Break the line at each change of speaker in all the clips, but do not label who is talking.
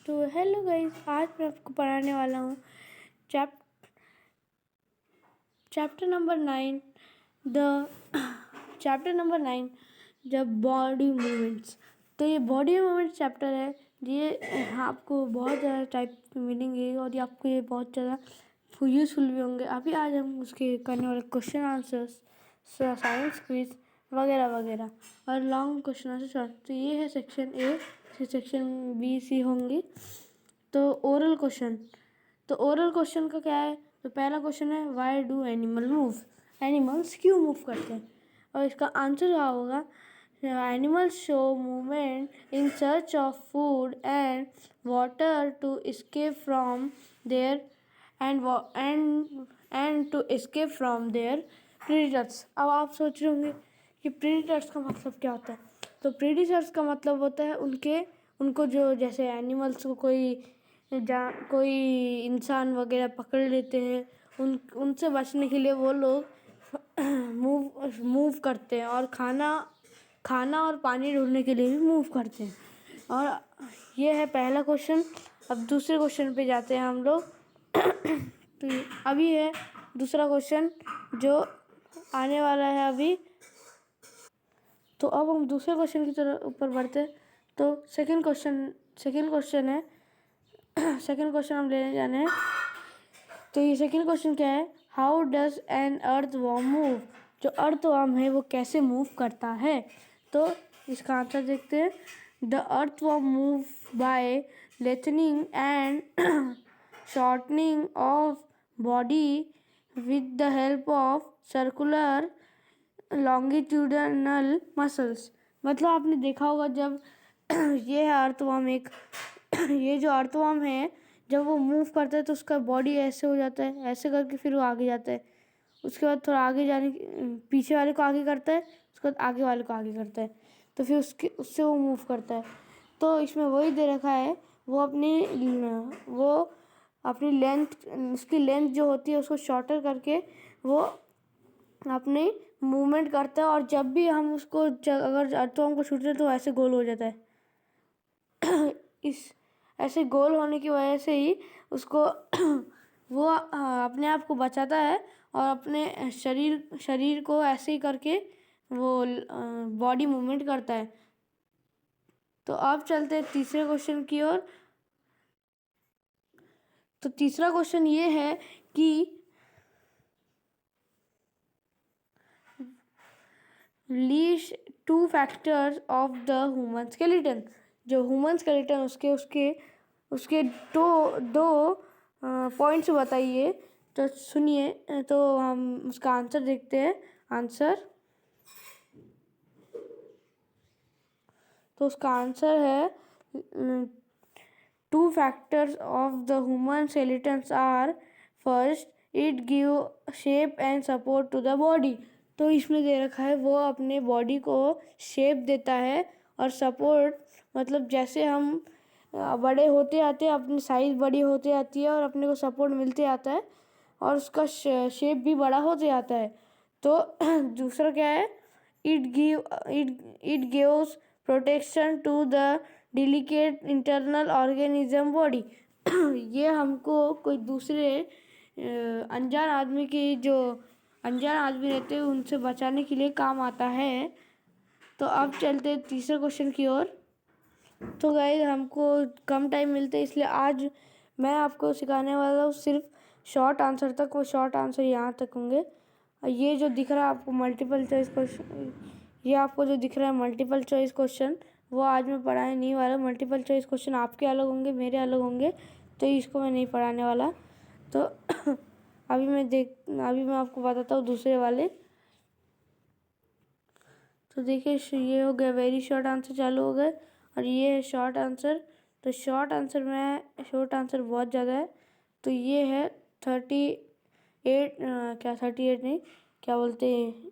तो hello guys, आज मैं आपको पढ़ाने वाला हूँ chapter number 9 the chapter number 9 the body movements. तो ये बॉडी मूवमेंट्स चैप्टर है। ये आपको बहुत ज़्यादा टाइप की मिलेंगे और ये आपको ये बहुत ज़्यादा यूजफुल भी होंगे। अभी आज हम उसके करने वाले क्वेश्चन आंसर्स, साइंस क्विज वगैरह वगैरह और लॉन्ग क्वेश्चन आंसर। तो ये है section A, section B C होंगे। तो ओरल क्वेश्चन, तो ओरल क्वेश्चन का क्या है? तो पहला क्वेश्चन है why do animal move, animals क्यों मूव करते हैं? और इसका आंसर क्या होगा? Animals show movement in search of food and water to escape from their and to escape from their predators. अब आप सोच रहे होंगे कि प्रेडेटर्स का मतलब क्या होता है? तो प्रेडेटर्स का मतलब होता है उनको जो, जैसे एनिमल्स को कोई इंसान वगैरह पकड़ लेते हैं, उनसे बचने के लिए वो लोग मूव करते हैं और खाना और पानी ढूंढने के लिए भी मूव करते हैं। और ये है पहला क्वेश्चन। अब दूसरे क्वेश्चन पे जाते हैं हम लोग। तो अभी है दूसरा क्वेश्चन जो आने वाला है अभी। तो अब हम दूसरे क्वेश्चन की तरफ ऊपर बढ़ते हैं। तो सेकंड क्वेश्चन है सेकंड क्वेश्चन हम लेने जाने हैं। तो ये सेकंड क्वेश्चन क्या है? How does N earthworm move? जो अर्थवर्म है वो कैसे मूव करता है? तो इसका आंसर देखते हैं। The earthworm move by lengthening and shortening of body with the help of circular longitudinal muscles. मतलब आपने देखा होगा जब ये है अर्थवर्म एक ये जो अर्थवर्म है, जब वो मूव करता है तो उसका बॉडी ऐसे हो जाता है, ऐसे करके फिर वो आगे जाता है। उसके बाद थोड़ा आगे पीछे वाले को आगे करता है, उसके बाद आगे वाले को आगे करता है, तो फिर उससे वो मूव करता है। तो इसमें वही दे रखा है, वो अपनी लेंथ, उसकी लेंथ जो होती है उसको शॉर्टर करके वो अपनी मूवमेंट करता है। और जब भी हम उसको अगर अर्थवर्म को छूटते हैं तो ऐसे गोल हो जाता है। इस ऐसे गोल होने की वजह से ही उसको वो अपने आप को बचाता है और अपने शरीर को ऐसे ही करके वो बॉडी मूवमेंट करता है। तो अब चलते हैं तीसरे क्वेश्चन की ओर। तो तीसरा क्वेश्चन ये है कि least 2 factors of the human skeleton. जो ह्यूमन स्केलेटन उसके दो पॉइंट्स बताइए। तो सुनिए, तो हम उसका आंसर देखते हैं। आंसर, तो उसका आंसर है 2 factors of the human skeletons are, first it give shape and support to the body. तो इसमें दे रखा है वो अपने बॉडी को शेप देता है और सपोर्ट, मतलब जैसे हम बड़े होते आते हैं, अपनी साइज बड़ी होती आती है और अपने को सपोर्ट मिलते आता है और उसका शेप भी बड़ा होते आता है। तो दूसरा क्या है? It gives protection to the delicate internal organism body. ये हमको कोई दूसरे अनजान आदमी की, जो अनजान आदमी रहते हैं उनसे बचाने के लिए काम आता है। तो अब चलते हैं तीसरे क्वेश्चन की ओर। तो गाइस, हमको कम टाइम मिलते है, इसलिए आज मैं आपको सिखाने वाला हूँ सिर्फ शॉर्ट आंसर तक। वो शॉर्ट आंसर यहाँ तक होंगे। और ये जो दिख रहा है आपको मल्टीपल चॉइस क्वेश्चन, ये आपको जो दिख रहा है मल्टीपल चॉइस क्वेश्चन, वो आज मैं पढ़ाने नहीं वाला। मल्टीपल चॉइस क्वेश्चन आपके अलग होंगे, मेरे अलग होंगे, तो इसको मैं नहीं पढ़ाने वाला। तो अभी मैं आपको बताता हूँ दूसरे वाले। तो देखिए, ये हो गया वेरी शॉर्ट आंसर चालू हो गए, और ये है शॉर्ट आंसर। तो शॉर्ट आंसर बहुत ज़्यादा है। तो ये है 38, क्या 38 नहीं, क्या बोलते हैं,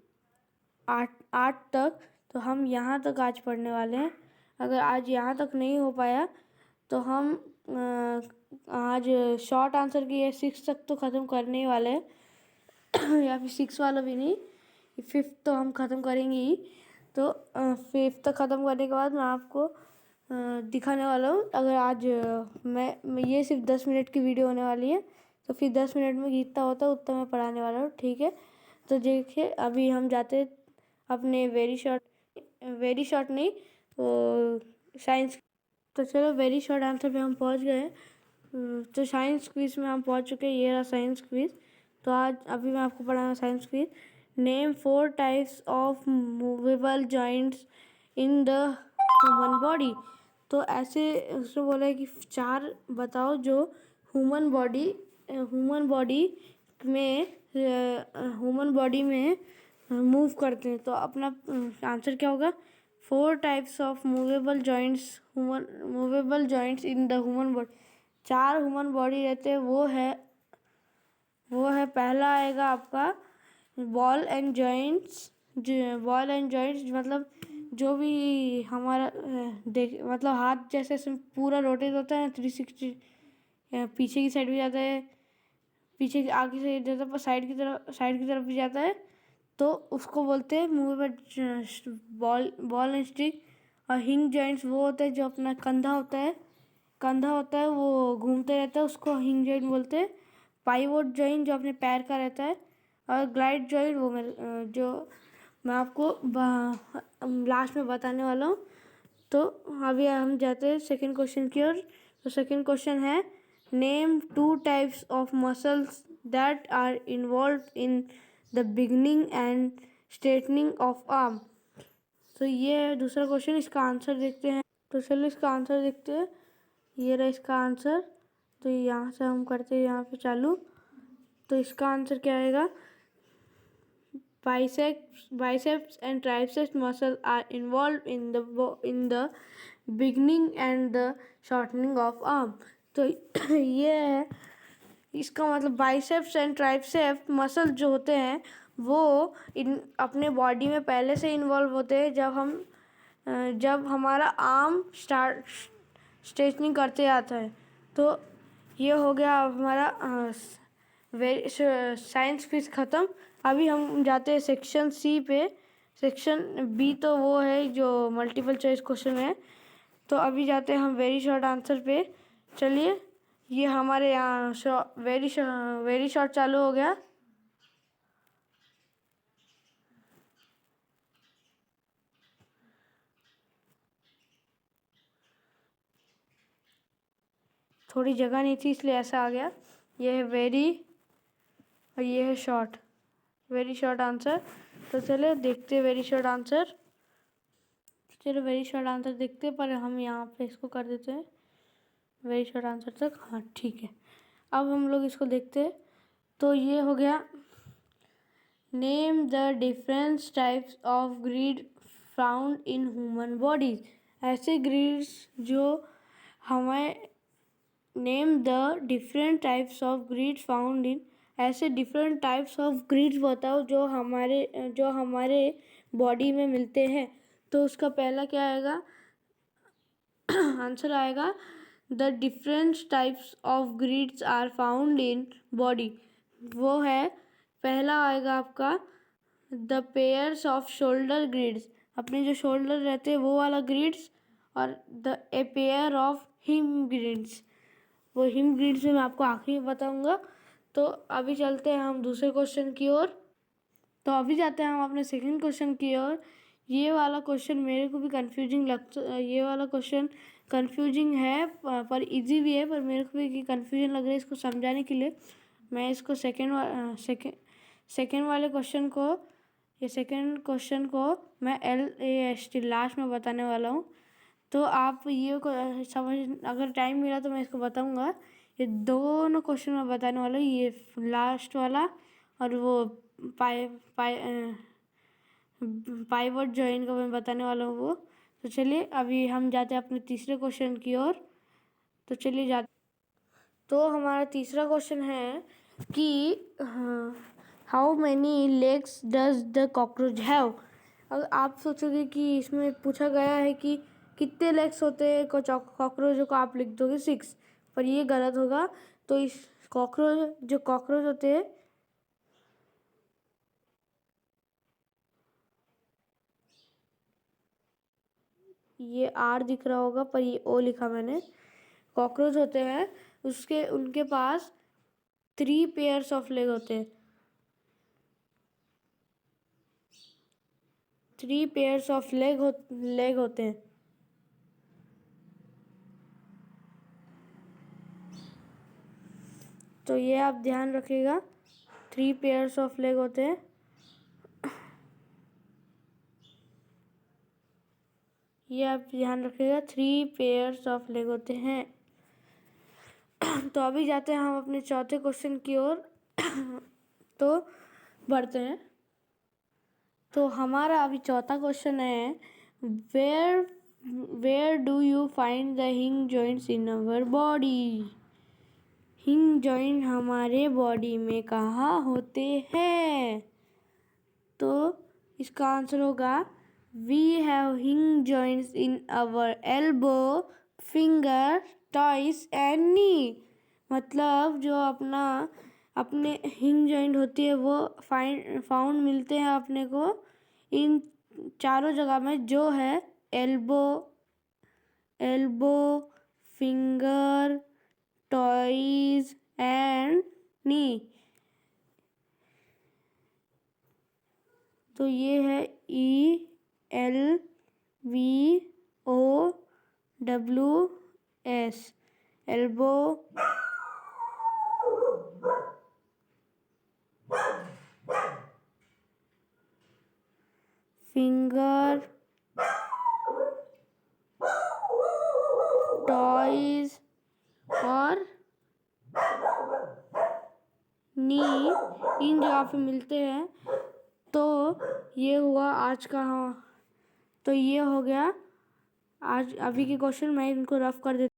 8 तक। तो हम यहाँ तक आज पढ़ने वाले हैं। अगर आज यहाँ तक नहीं हो पाया तो हम आज शॉर्ट आंसर की ये 6 तक तो ख़त्म करने ही वाले हैं। या फिर 6 वाला भी नहीं, 5th तो हम ख़त्म करेंगे ही। तो 5th तक ख़त्म करने के बाद मैं आपको दिखाने वाला हूँ। अगर आज मैं ये सिर्फ 10 मिनट की वीडियो होने वाली है, तो फिर 10 मिनट में जितना होता है उतना मैं पढ़ाने वाला हूँ, ठीक है। तो देखिए अभी हम जाते अपने वेरी शॉर्ट नहीं तो साइंस। तो चलो वेरी शॉर्ट आंसर पे हम पहुँच गए। तो साइंस क्विज में हम पहुँच चुके हैं, ये रहा साइंस क्विज। तो आज अभी मैं आपको पढ़ाऊंगा science quiz. Name 4 types of movable joints in the human body. तो ऐसे उसने बोला है कि 4 बताओ जो ह्यूमन बॉडी में मूव करते हैं। तो अपना आंसर क्या होगा? 4 types of movable joints in the human body. 4 human body रहते हैं, वो है पहला आएगा आपका बॉल एंड जॉइंट्स। मतलब जो भी हमारा मतलब हाथ जैसे पूरा रोटेट होता है 360, पीछे की साइड भी जाता है, पीछे की आगे से जाता है, साइड की तरफ भी जाता है, तो उसको बोलते हैं मूवेबल बॉल एंड स्टिक। और हिंग जॉइंट्स वो होता है जो अपना कंधा होता है वो घूमते रहता है, उसको हिंग जॉइंट बोलते हैं। पाइवोट जॉइंट जो अपने पैर का रहता है, और ग्लाइड जॉइंट वो जो मैं आपको लास्ट में बताने वाला हूँ। तो अभी हम जाते हैं सेकंड क्वेश्चन की ओर। तो सेकंड क्वेश्चन है, name 2 types of muscles that are involve in the beginning and straightening of arm. तो ये है दूसरा क्वेश्चन, इसका आंसर देखते हैं। तो चलो इसका आंसर देखते हैं, ये रहा इसका आंसर। तो यहाँ से हम करते हैं यहाँ पे चालू। तो इसका आंसर क्या आएगा? Biceps and triceps muscle are involved in the beginning and the shortening of arm। तो ये है इसका मतलब, बाइसेप्स एंड ट्राइसेप्स मसल जो होते हैं वो अपने बॉडी में पहले से इन्वॉल्व होते हैं जब हमारा आर्म स्ट्रेचनिंग करते आता है। तो ये हो गया हमारा साइंस क्विज ख़त्म। अभी हम जाते हैं सेक्शन सी पे। सेक्शन बी तो वो है जो मल्टीपल चॉइस क्वेश्चन है। तो अभी जाते हैं हम वेरी शॉर्ट आंसर पे। चलिए, ये हमारे यहाँ वेरी शॉर्ट चालू हो गया। थोड़ी जगह नहीं थी इसलिए ऐसा आ गया। ये है वेरी और ये है शॉर्ट, वेरी शॉर्ट आंसर। तो चलो देखते हैं वेरी शॉर्ट आंसर। चलो वेरी शॉर्ट आंसर देखते हैं, पर हम यहाँ पे इसको कर देते हैं वेरी शॉर्ट आंसर तक। हाँ ठीक है, अब हम लोग इसको देखते हैं। तो ये हो गया, name the different types of grid found in human bodies. ऐसे ग्रिड्स जो हमें name the different types of grids found in, ऐसे डिफरेंट टाइप्स ऑफ ग्रिड्स बताओ जो हमारे बॉडी में मिलते हैं। तो उसका पहला क्या आएगा? आंसर आएगा, the different types of grids are found in body. वो है पहला आएगा आपका the pairs of shoulder grids, अपने जो शोल्डर रहते हैं वो वाला ग्रिड्स। और the a pair of hip grids, वो हिम ग्रिड्स में मैं आपको आखिरी में बताऊंगा। तो अभी चलते हैं हम दूसरे क्वेश्चन की ओर। तो अभी जाते हैं हम अपने सेकंड क्वेश्चन की ओर। ये वाला क्वेश्चन मेरे को भी ये वाला क्वेश्चन कंफ्यूजिंग है पर इजी भी है, पर मेरे को भी कंफ्यूजन लग रहा है। इसको समझाने के लिए मैं इसको सेकंड वाले क्वेश्चन को, सेकंड क्वेश्चन को मैं LAST लास्ट में बताने वाला हूँ। तो आप ये समझ, अगर टाइम मिला तो मैं इसको बताऊँगा। ये दोनों क्वेश्चन मैं बताने वाला हूँ, ये लास्ट वाला और वो पाइवट जॉइन का मैं बताने वाला हूँ वो। तो चलिए अभी हम जाते हैं अपने तीसरे क्वेश्चन की ओर। तो चलिए तो हमारा तीसरा क्वेश्चन है कि how many legs does the cockroach have. अगर आप सोचोगे कि इसमें पूछा गया है कि कितने लेग्स होते हैं कॉकरोचों को, आप लिख दोगे 6, पर ये गलत होगा। तो इस कॉकरोच होते हैं, ये आर दिख रहा होगा पर ये ओ लिखा मैंने। कॉकरोच होते हैं, उनके पास 3 पेयर्स ऑफ लेग होते हैं। 3 पेयर्स ऑफ लेग होते हैं। तो ये आप ध्यान रखिएगा, 3 पेयर्स ऑफ लेग होते हैं। ये आप ध्यान रखिएगा, 3 पेयर्स ऑफ लेग होते हैं। तो अभी जाते हैं हम अपने चौथे क्वेश्चन की ओर। तो बढ़ते हैं। तो हमारा अभी चौथा क्वेश्चन है, where do you find the hinge joints in our body? Hinge joint हमारे बॉडी में कहाँ होते हैं? तो इसका आंसर होगा, we have hinge joints in our elbow, finger, toes and knee. मतलब जो अपने हिंग जॉइंट होती है वो फाउंड मिलते हैं अपने को इन चारों जगह में, जो है एल्बो, फिंगर, टॉइज एंड नी। तो ये है ELVOWS, एल्बो, फिंगर, टॉयज और नी, इन जगह पे मिलते हैं। तो ये हुआ आज का। तो ये हो गया आज अभी के क्वेश्चन। मैं इनको रफ कर देता